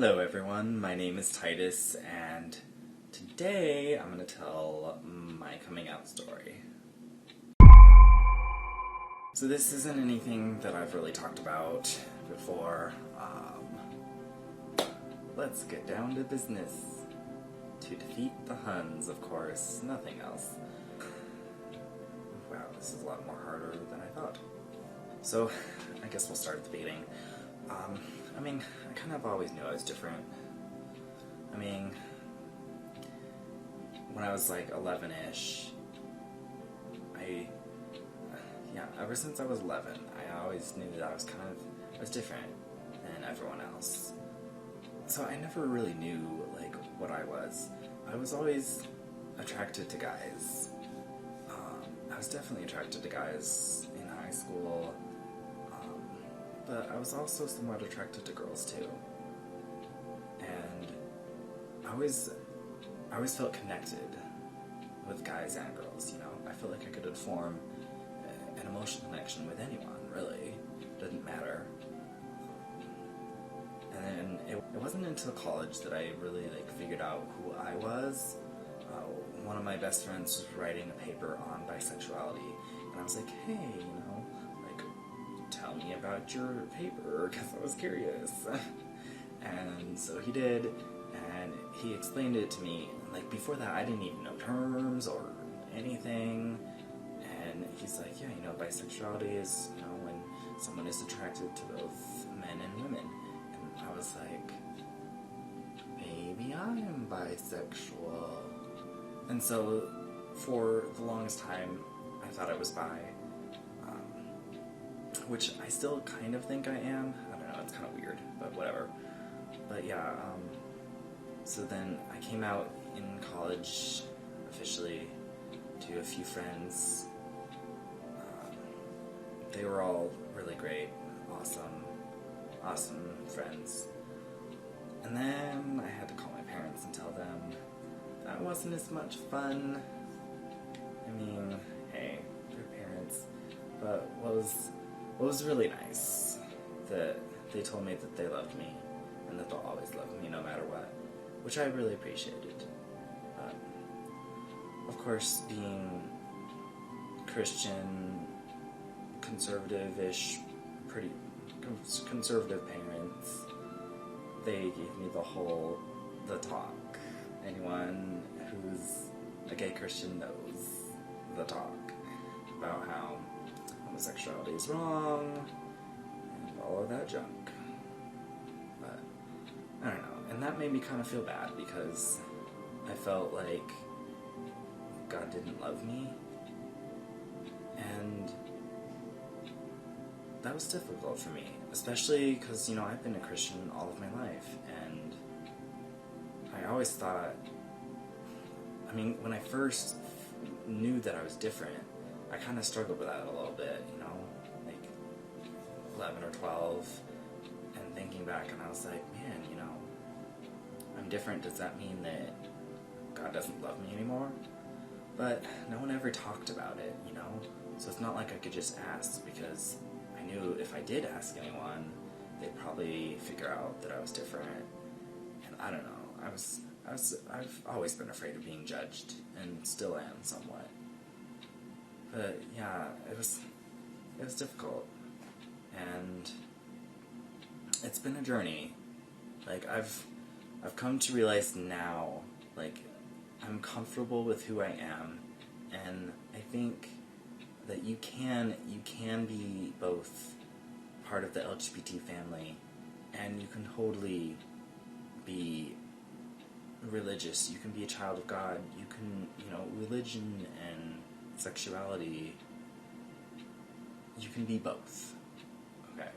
Hello everyone, my name is Titus, and today I'm going to tell my coming out story. So this isn't anything that I've really talked about before. Let's get down to business. To defeat the Huns, of course, nothing else. Wow, this is a lot more harder than I thought. So, I guess we'll start at the beginning. I kind of always knew I was different. When I was like 11-ish, ever since I was 11, I always knew that I was different than everyone else. So I never really knew, like, what I was. I was always attracted to guys. I was definitely attracted to guys in high school. But I was also somewhat attracted to girls too. And I always felt connected with guys and girls, you know? I felt like I could form an emotional connection with anyone, really. It didn't matter. And then it wasn't until college that I really, figured out who I was. One of my best friends was writing a paper on bisexuality, and I was like, hey, tell me about your paper, because I was curious. And so he did, and he explained it to me. Before that, I didn't even know terms or anything. And he's like, yeah, bisexuality is, when someone is attracted to both men and women. And I was like, maybe I am bisexual. And so, for the longest time, I thought I was bi. Which I still kind of think I am. I don't know, it's kind of weird, but whatever. But yeah, so then I came out in college officially to a few friends. They were all really great, awesome friends. And then I had to call my parents and tell them that wasn't as much fun. Hey, they're parents. But what was really nice, that they told me that they loved me, and that they'll always love me no matter what, which I really appreciated. Of course, being Christian, conservative-ish, pretty conservative parents, they gave me the talk. Anyone who's a gay Christian knows the talk about how homosexuality is wrong, and all of that junk. But, I don't know, and that made me kind of feel bad, because I felt like God didn't love me, and that was difficult for me, especially because, I've been a Christian all of my life, and I always thought, when I first knew that I was different, I kind of struggled with that a little bit, 11 or 12, and thinking back, and I was like, man, I'm different. Does that mean that God doesn't love me anymore? But no one ever talked about it, so it's not like I could just ask, because I knew if I did ask anyone, they'd probably figure out that I was different, and I don't know, I've always been afraid of being judged, and still am somewhat. But yeah, it was difficult, and it's been a journey. I've come to realize now, I'm comfortable with who I am, and I think that you can be both part of the LGBT family, and you can totally be religious. You can be a child of God. You can, religion and sexuality, you can be both, okay?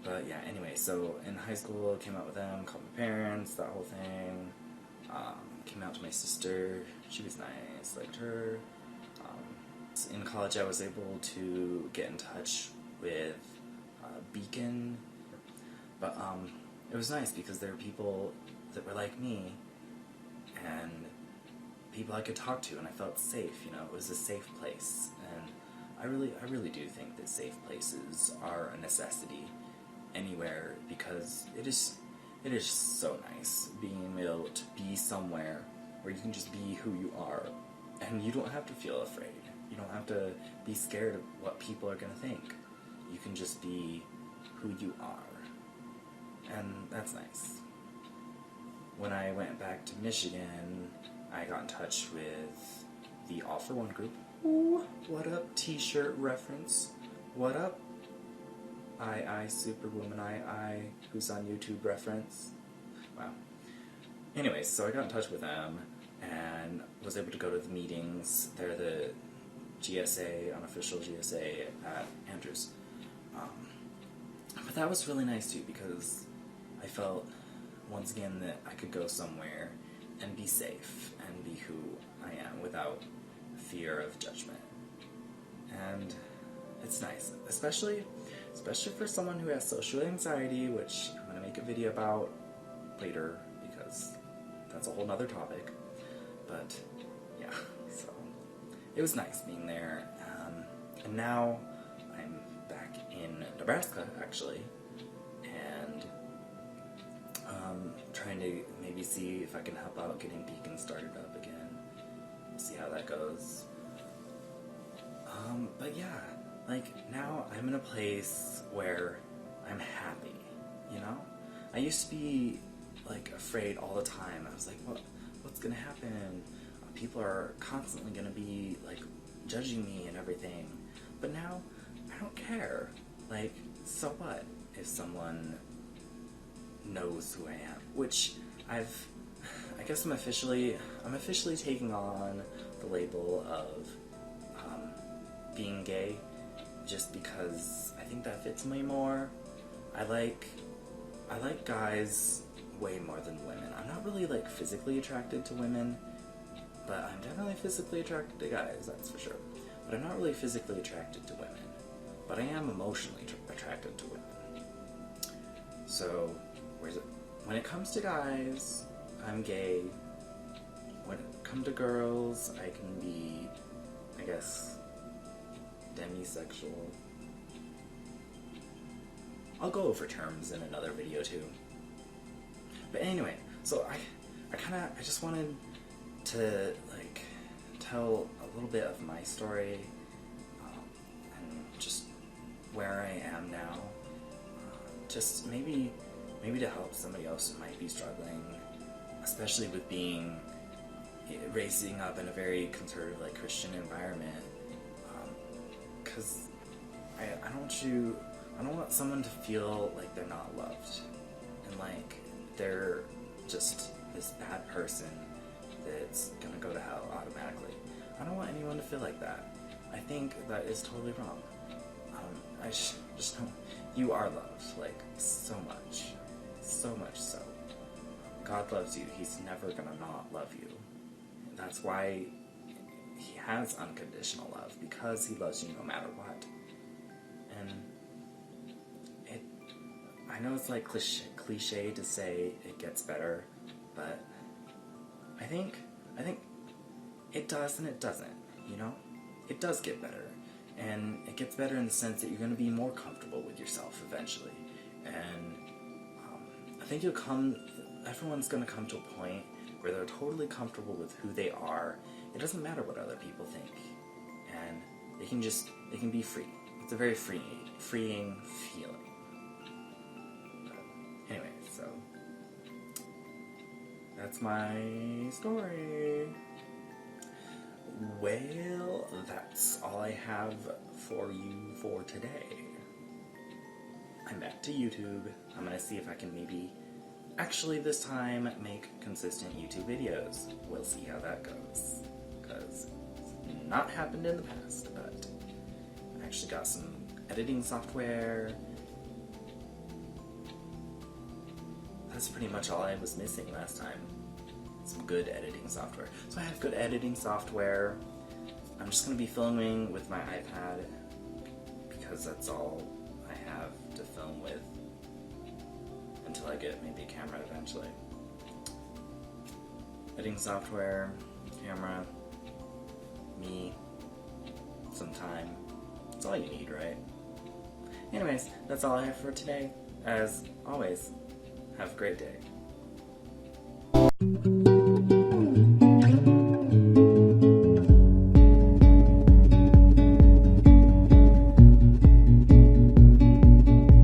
But yeah, anyway, so in high school, came out with them, called my parents, that whole thing, came out to my sister, she was nice, liked her. In college, I was able to get in touch with Beacon, but it was nice because there were people that were like me, and people I could talk to, and I felt safe, it was a safe place, and I really do think that safe places are a necessity anywhere, because it is so nice being able to be somewhere where you can just be who you are, and you don't have to feel afraid. You don't have to be scared of what people are going to think. You can just be who you are, and that's nice. When I went back to Michigan, I got in touch with the All for One group. Ooh, what up, t-shirt reference? What up? I Superwoman I who's on YouTube reference. Wow. Anyways, so I got in touch with them and was able to go to the meetings. They're the GSA, unofficial GSA at Andrews. But that was really nice too, because I felt once again that I could go somewhere and be safe and be who I am without fear of judgment. And it's nice, especially for someone who has social anxiety, which I'm going to make a video about later, because that's a whole nother topic. But yeah, so it was nice being there. And now I'm back in Nebraska, actually, and trying to maybe see if I can help out getting Beacon started up again. See how that goes. But yeah, like, now I'm in a place where I'm happy, you know? I used to be, like, afraid all the time. I was like, what's gonna happen? People are constantly gonna be, like, judging me and everything. But now, I don't care. Like, so what if someone knows who I am? Which I guess I'm officially taking on the label of being gay, just because I think that fits me more. I like guys way more than women. I'm not really, like, physically attracted to women, but I'm definitely physically attracted to guys, that's for sure. But I'm not really physically attracted to women, but I am emotionally attracted to women. So, when it comes to guys, I'm gay. When it comes to girls, I can be, I guess, demisexual. I'll go over terms in another video too. But anyway, so I just wanted to, like, tell a little bit of my story, and just where I am now. Just maybe to help somebody else who might be struggling, especially with raising up in a very conservative, like, Christian environment. Because I don't want someone to feel like they're not loved, and like they're just this bad person that's gonna go to hell automatically. I don't want anyone to feel like that. I think that is totally wrong. I just know you are loved, like, so much so. God loves you. He's never gonna not love you. That's why He has unconditional love, because He loves you no matter what. And I know it's like cliche to say it gets better, but I think it does and it doesn't, you know? It does get better, and it gets better in the sense that you're going to be more comfortable with yourself eventually, and I think everyone's going to come to a point where they're totally comfortable with who they are. It doesn't matter what other people think, and they can be free. It's a very freeing feeling. But anyway, so that's my story. Well, that's all I have for you for today. I'm back to YouTube. I'm gonna see if I can maybe actually this time make consistent YouTube videos. We'll see how that goes, because it's not happened in the past, but I actually got some editing software. That's pretty much all I was missing last time. Some good editing software. So I have good editing software. I'm just going to be filming with my iPad, because that's all I have to film with until I get maybe a camera eventually. Editing software, camera, me, some time. That's all you need, right? Anyways, that's all I have for today. as always, have a great day.